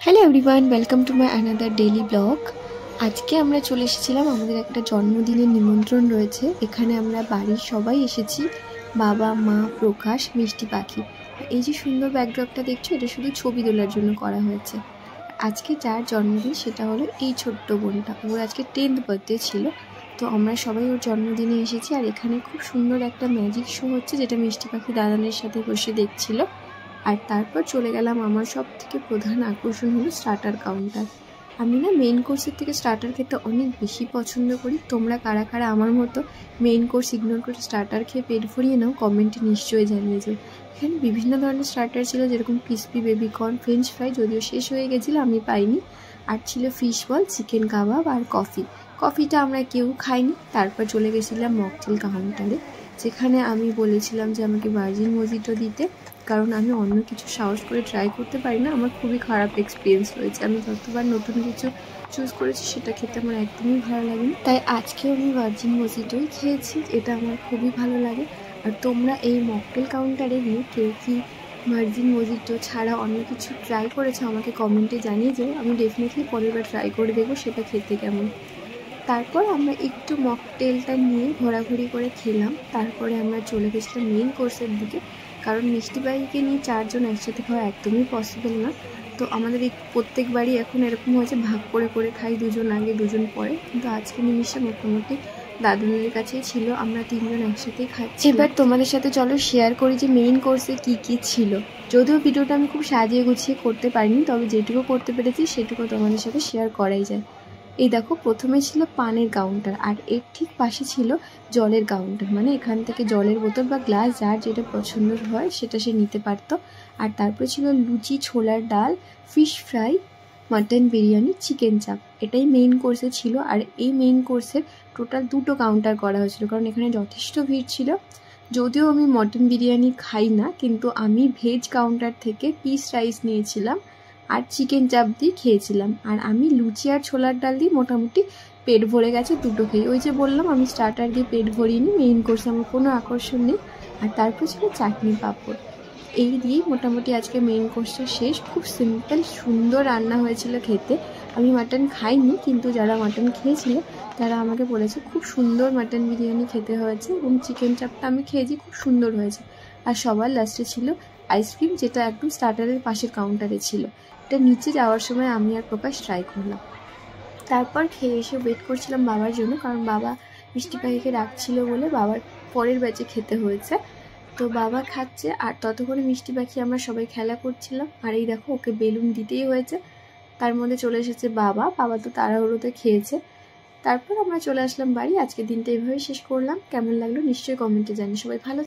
Hello everyone, welcome to my another daily blog. আজকে আমরা চলে এসেছিলাম, আমাদের একটা জন্মদিনের নিমন্ত্রণ রয়েছে। এখানে আমরা বাড়ির সবাই এসেছি, বাবা, মা, প্রকাশ, মিষ্টি পাখি। এই যে সুন্দর ব্যাকড্রপটা দেখছো, এটা শুধু ছবি তোলার জন্য করা হয়েছে। আজকে যার জন্মদিন সেটা হলো এই ছোট্ট বোনটা। ওর আজকে 10th বার্থডে ছিল, তো আমরা সবাই ওর জন্মদিনে এসেছি। আর এখানে খুব সুন্দর একটা ম্যাজিক শো হচ্ছে, যেটা মিষ্টি পাখি দাদানের সাথে বসে দেখছিল। আর তারপর চলে গেলাম, আমার সব থেকে প্রধান আকর্ষণ হলো স্টার্টার কাউন্টার। আমি না মেইন কোর্সের থেকে স্টার্টার খেতে অনেক বেশি পছন্দ করি। তোমরা কারা কারা আমার মতো মেইন কোর্স ইগনোর করে স্টার্টার খেয়ে পেট ভরিয়ে নাও, কমেন্টে নিশ্চয়ই জানিয়ে যাও। এখানে বিভিন্ন ধরনের স্টার্টার ছিল, যেরকম ক্রিসপি বেবিকর্ন, ফ্রেঞ্চ ফ্রাই, যদিও শেষ হয়ে গেছিলো, আমি পাইনি। আর ছিল ফিশ বল, চিকেন কাবাব আর কফি। কফিটা আমরা কেউ খাইনি। তারপর চলে গেছিলাম মকটেল কাউন্টারে, যেখানে আমি বলেছিলাম যে আমাকে ভার্জিন মজিটো দিতে, কারণ আমি অন্য কিছু সাহস করে ট্রাই করতে পারি না। আমার খুবই খারাপ এক্সপিরিয়েন্স হয়েছে। আমি যতবার নতুন কিছু চুজ করেছি সেটা খেতে আমার একদমই ভালো লাগেনি, তাই আজকেও আমি ভার্জিন মজিটোই খেয়েছি। এটা আমার খুবই ভালো লাগে। আর তোমরা এই মকটেল কাউন্টারে গিয়ে কেউ কি ভার্জিন মজিটো ছাড়া অন্য কিছু ট্রাই করেছো আমাকে কমেন্টে জানিয়ে যাও। আমি ডেফিনেটলি পরের বার ট্রাই করে দেখবো সেটা খেতে কেমন। তারপর আমরা একটু মকটেলটা নিয়ে ঘোরাঘুরি করে খেলাম। তারপরে আমরা চলে গেছিলাম মেইন কোর্সের দিকে, কারণ মিষ্টি পাখিকে নিয়ে 4 জন একসাথে খাওয়া একদমই পসিবল না। তো আমাদের এই প্রত্যেকবারই এখন এরকম হয়েছে, ভাগ করে করে খাই, 2 জন আগে 2 জন পরে। কিন্তু আজকে নিমিষে মোটামুটি দাদুনের কাছেই ছিল, আমরা 3 জন একসাথেই খাচ্ছি। এবার তোমাদের সাথে চলো শেয়ার করি যে মেইন কোর্সে কী কী ছিল। যদিও ভিডিওটা আমি খুব সাজিয়ে গুছিয়ে করতে পারিনি, তবে যেটুকু করতে পেরেছি সেটুকু তোমাদের সাথে শেয়ার করাই যায়। এই দেখো, প্রথমে ছিল পানের কাউন্টার, আর এর ঠিক পাশে ছিল জলের কাউন্টার। মানে এখান থেকে জলের বোতল বা গ্লাস যার যেটা পছন্দ হয় সেটা সে নিতে পারতো। আর তারপরে ছিল লুচি, ছোলার ডাল, fish fry, mutton biryani, chicken চাপ। এটাই মেইন কোর্সে ছিল। আর এই মেইন কোর্সের টোটাল 2টো কাউন্টার করা হয়েছিল, কারণ এখানে যথেষ্ট ভিড় ছিল। যদিও আমি মটন বিরিয়ানি খাই না, কিন্তু আমি ভেজ কাউন্টার থেকে পিস রাইস নিয়েছিলাম আর চিকেন চাপ দিয়ে খেয়েছিলাম। আর আমি লুচি আর ছোলার ডাল দিয়ে মোটামুটি পেট ভরে গেছে দুটো খেয়ে। ওই যে বললাম, আমি স্টার্টার দিয়ে পেট ভরিনি, মেইন কোর্সে আমার কোনো আকর্ষণ নেই। আর তারপর ছিল চাটনি পাঁপড়। এই দিয়েই মোটামুটি আজকে মেইন কোর্সটা শেষ। খুব সিম্পল সুন্দর রান্না হয়েছিল খেতে। আমি মাটন খাইনি, কিন্তু যারা মাটন খেয়েছিল তারা আমাকে বলেছে খুব সুন্দর মাটন বিরিয়ানি খেতে হয়েছে, এবং চিকেন চাপটা আমি খেয়েছি, খুব সুন্দর হয়েছে। আর সবার লাস্টে ছিল আইসক্রিম, যেটা একদম স্টার্টারের পাশের কাউন্টারে ছিল। এটা নিচে যাওয়ার সময় আমি আর প্রকাশ ট্রাই করলাম। তারপর খেয়ে এসে ওয়েট করছিলাম বাবার জন্য, কারণ বাবা মিষ্টি পাখিকে রাখছিল বলে বাবার পরের ব্যাচে খেতে হয়েছে। তো বাবা খাচ্ছে, আর ততক্ষণে মিষ্টি পাখি আমরা সবাই খেলা করছিলাম। আর এই দেখো, ওকে বেলুন দিতেই হয়েছে। তার মধ্যে চলে এসেছে বাবা তো তাড়াহুড়োতে খেয়েছে। তারপর আমরা চলে আসলাম বাড়ি। আজকের দিনটা এইভাবেই শেষ করলাম। কেমন লাগলো নিশ্চয়ই কমেন্টে জানি। সবাই ভালো